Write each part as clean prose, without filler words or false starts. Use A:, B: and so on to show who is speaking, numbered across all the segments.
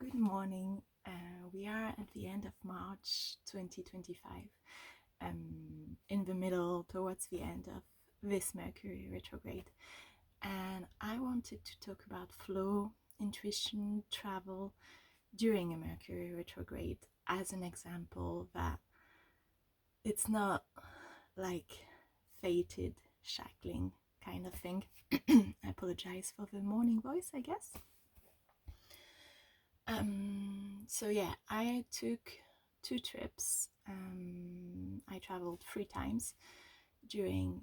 A: Good morning. We are at the end of March 2025, in the middle, towards the end of this Mercury retrograde. And I wanted to talk about flow, intuition, travel during a Mercury retrograde as an example that it's not like fated, shackling kind of thing. I apologize for the morning voice, I guess. So yeah, I took 2 trips. I traveled 3 times during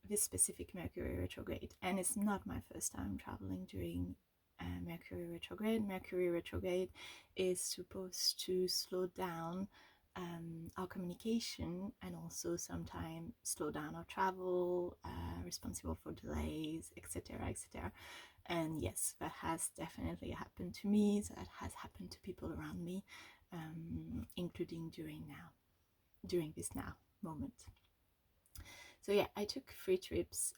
A: this specific Mercury retrograde, and it's not my first time traveling during Mercury retrograde. Mercury retrograde is supposed to slow down our communication and also sometimes slow down our travel, responsible for delays, etc., etc. And yes, that has definitely happened to me. That has happened to people around me, including during this now moment. So yeah, I took 3 trips,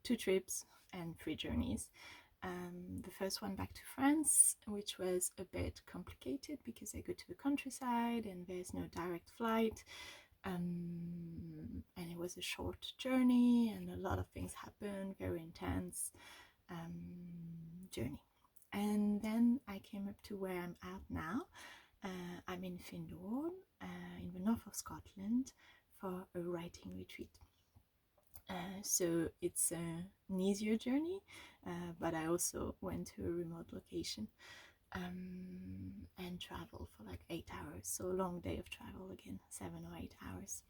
A: 2 trips and 3 journeys. The first one back to France, which was a bit complicated because I go to the countryside and there's no direct flight. And it was a short journey and a lot of things happened, very intense journey. And then I came up to where I'm at now. I'm in Findorn, in the north of Scotland, for a writing retreat. So it's an easier journey, but I also went to a remote location and traveled for like 8 hours. So a long day of travel again, 7 or 8 hours.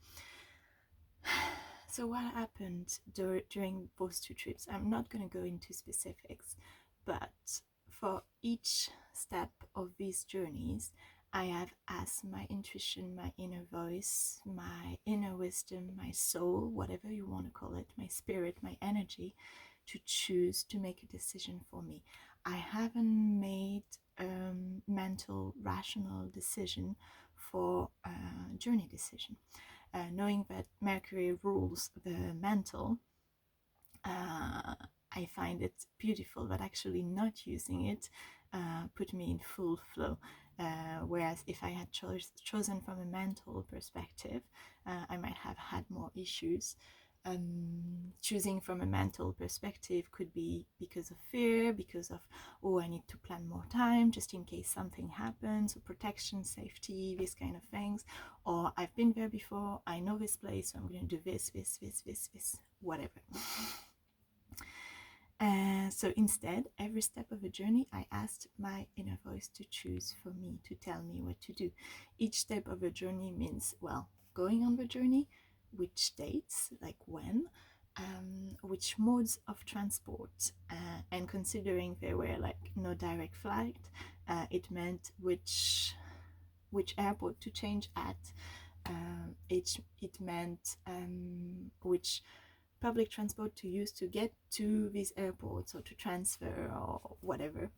A: So what happened during those 2 trips? I'm not going to go into specifics, but for each step of these journeys, I have asked my intuition, my inner voice, my inner wisdom, my soul, whatever you want to call it, my spirit, my energy, to choose to make a decision for me. I haven't made a mental, rational decision for a journey decision. Knowing that Mercury rules the mental, I find it beautiful, but actually not using it put me in full flow. Whereas if I had chosen from a mental perspective, I might have had more issues. Choosing from a mental perspective could be because of fear, because of, oh, I need to plan more time just in case something happens, so protection, safety, these kind of things. Or I've been there before, I know this place, so I'm going to do this, whatever. So instead, every step of the journey, I asked my inner voice to choose for me, to tell me what to do. Each step of the journey means, well, going on the journey, which dates, like when, which modes of transport, and considering there were like no direct flight, it meant which airport to change at. It meant which public transport to use to get to these airports or to transfer or whatever.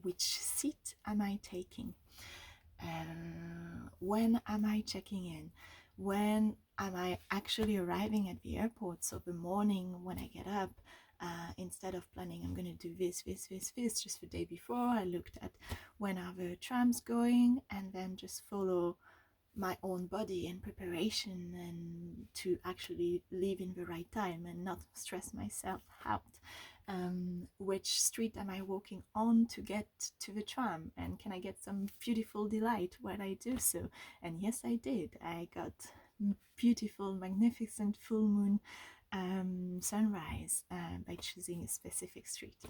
A: Which seat am I taking? When am I checking in? When am I actually arriving at the airport? So the morning when I get up, instead of planning I'm going to do this just the day before, I looked at when are the trams going and then just follow my own body and preparation and to actually leave in the right time and not stress myself out. Which street am I walking on to get to the tram, and can I get some beautiful delight while I do so? And yes, I did. I got beautiful, magnificent full moon sunrise by choosing a specific street.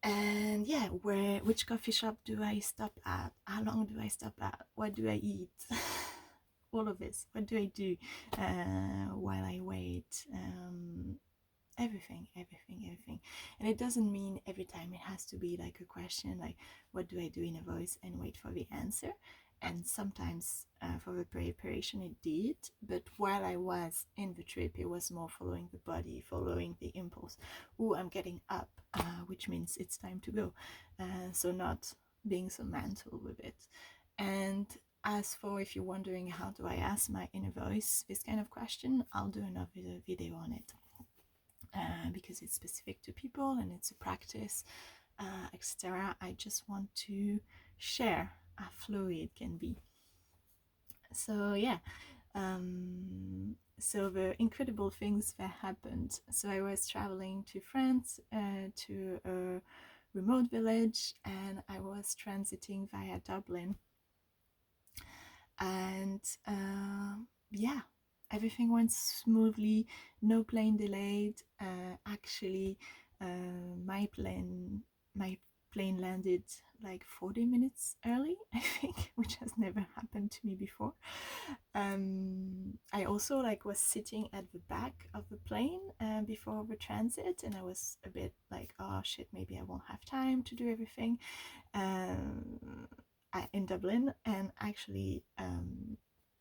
A: And yeah, which coffee shop do I stop at? How long do I stop at? What do I eat? All of this. What do I do while I wait? Everything. And it doesn't mean every time it has to be like a question, like what do I do in a voice and wait for the answer. And sometimes for the preparation it did, but while I was in the trip, it was more following the body, following the impulse. Oh, I'm getting up, which means it's time to go. So not being so mental with it. And as for if you're wondering how do I ask my inner voice this kind of question, I'll do another video on it. because it's specific to people and it's a practice, etc. I just want to share how flowy it can be. So yeah, so the incredible things that happened. So I was traveling to France, to a remote village, and I was transiting via Dublin, and yeah, everything went smoothly, no plane delayed. Actually, my plane landed like 40 minutes early, I think, which has never happened to me before. I also like was sitting at the back of the plane before the transit, and I was a bit like, oh shit, maybe I won't have time to do everything in Dublin. And actually,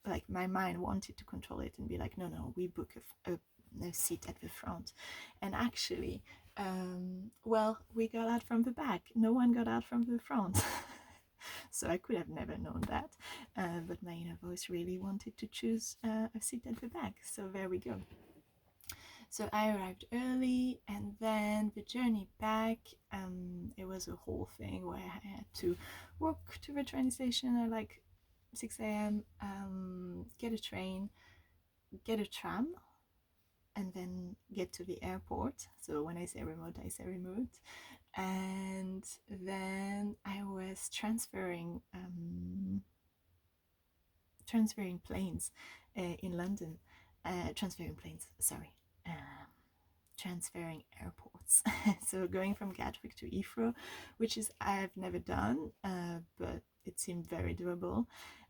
A: like my mind wanted to control it and be like, no, we book a seat at the front. And actually, well, we got out from the back. No one got out from the front. So I could have never known that. But my inner voice really wanted to choose a seat at the back. So there we go. So I arrived early, and then the journey back, it was a whole thing where I had to walk to the train station at like 6 a.m., get a train, get a tram, and then get to the airport. So when I say remote, I say remote. And then I was transferring planes in London. Transferring airports. So going from Gatwick to Heathrow, which is I've never done, but it seemed very doable.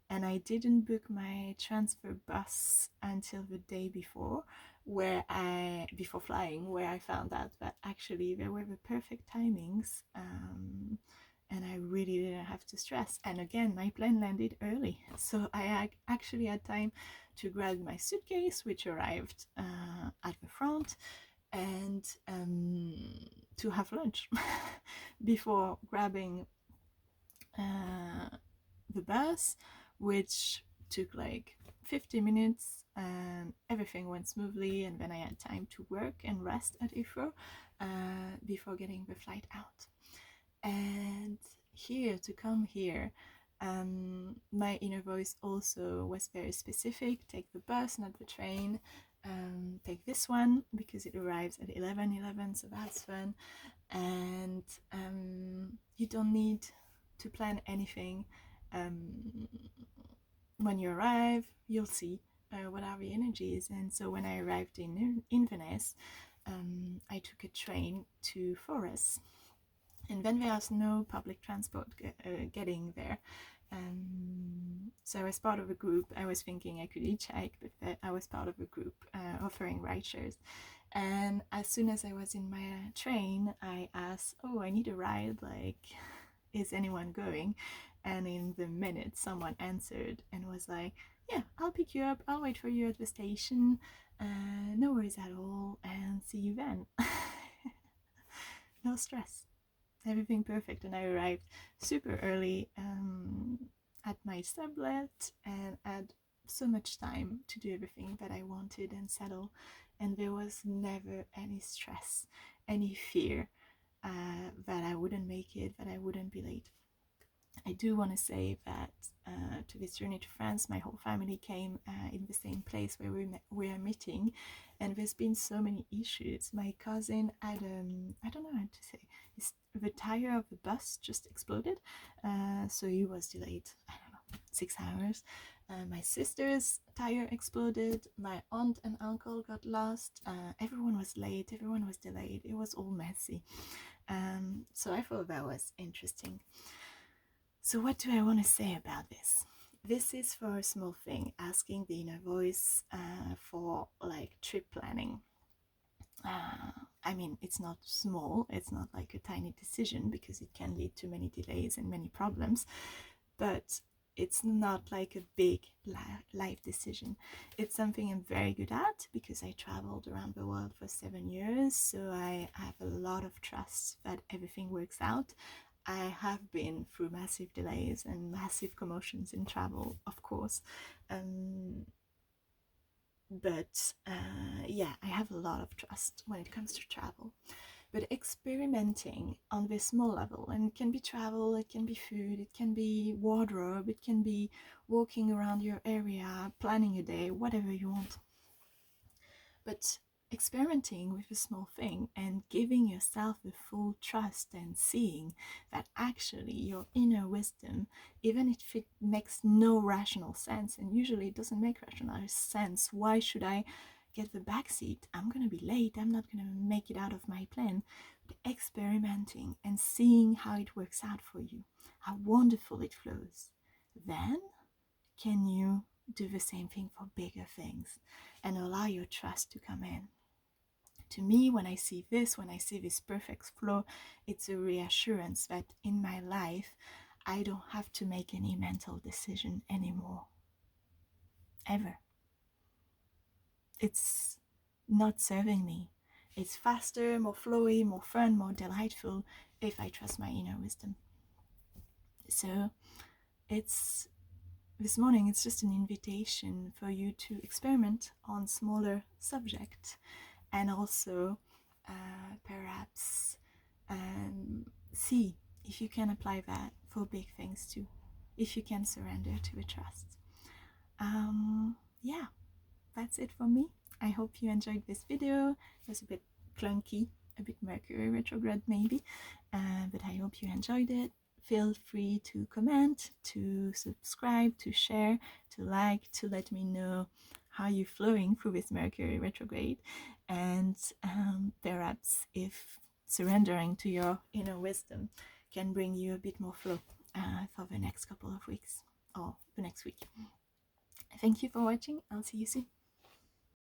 A: And I didn't book my transfer bus until the day before, before flying, where I found out that actually there were the perfect timings, and I really didn't have to stress. And again, my plane landed early, so I actually had time to grab my suitcase, which arrived at the front, and to have lunch before grabbing the bus, which took like 50 minutes, and everything went smoothly. And then I had time to work and rest at Heathrow before getting the flight out. And to come here, my inner voice also was very specific: take the bus, not the train. Take this one because it arrives at 11:11, so that's fun. And you don't need to plan anything. When you arrive, you'll see what are the energies. And so when I arrived in Inverness, I took a train to Forres, and then there's no public transport getting there. So I was part of a group. I was thinking I could hitchhike, but I was part of a group offering ride shares. And as soon as I was in my train, I asked, oh, I need a ride, like, is anyone going? And in the minute, someone answered and was like, yeah, I'll pick you up, I'll wait for you at the station, no worries at all, and see you then. No stress, everything perfect. And I arrived super early at my sublet, and had so much time to do everything that I wanted and settle. And there was never any stress, any fear that I wouldn't make it, that I wouldn't be late. I do want to say that to this journey to France, my whole family came in the same place where we are meeting, and there's been so many issues. My cousin had, I don't know how to say, the tire of the bus just exploded, so he was delayed, I don't know, 6 hours. My sister's tire exploded, my aunt and uncle got lost, everyone was late, everyone was delayed, it was all messy. So I thought that was interesting. So what do I want to say about this? This is for a small thing, asking the inner voice for like trip planning. I mean, it's not small, it's not like a tiny decision, because it can lead to many delays and many problems, but it's not like a big life decision. It's something I'm very good at because I traveled around the world for 7 years, so I have a lot of trust that everything works out. I have been through massive delays and massive commotions in travel, of course. But yeah, I have a lot of trust when it comes to travel. But experimenting on this small level, and it can be travel, it can be food, it can be wardrobe, it can be walking around your area, planning a day, whatever you want. But experimenting with a small thing and giving yourself the full trust and seeing that actually your inner wisdom, even if it makes no rational sense, and usually it doesn't make rational sense, why should I get the back seat? I'm going to be late, I'm not going to make it out of my plan. But experimenting and seeing how it works out for you, how wonderful it flows, then can you do the same thing for bigger things and allow your trust to come in? To me, when I see this perfect flow, it's a reassurance that in my life, I don't have to make any mental decision anymore. Ever. It's not serving me. It's faster, more flowy, more fun, more delightful if I trust my inner wisdom. So it's this morning, it's just an invitation for you to experiment on smaller subjects and also perhaps see if you can apply that for big things too, if you can surrender to a trust. Yeah, that's it for me. I hope you enjoyed this video. It was a bit clunky, a bit Mercury retrograde maybe, but I hope you enjoyed it. Feel free to comment, to subscribe, to share, to like, to let me know how you're flowing through this Mercury retrograde, and perhaps if surrendering to your inner wisdom can bring you a bit more flow for the next couple of weeks or the next week. Thank you for watching. I'll see you soon.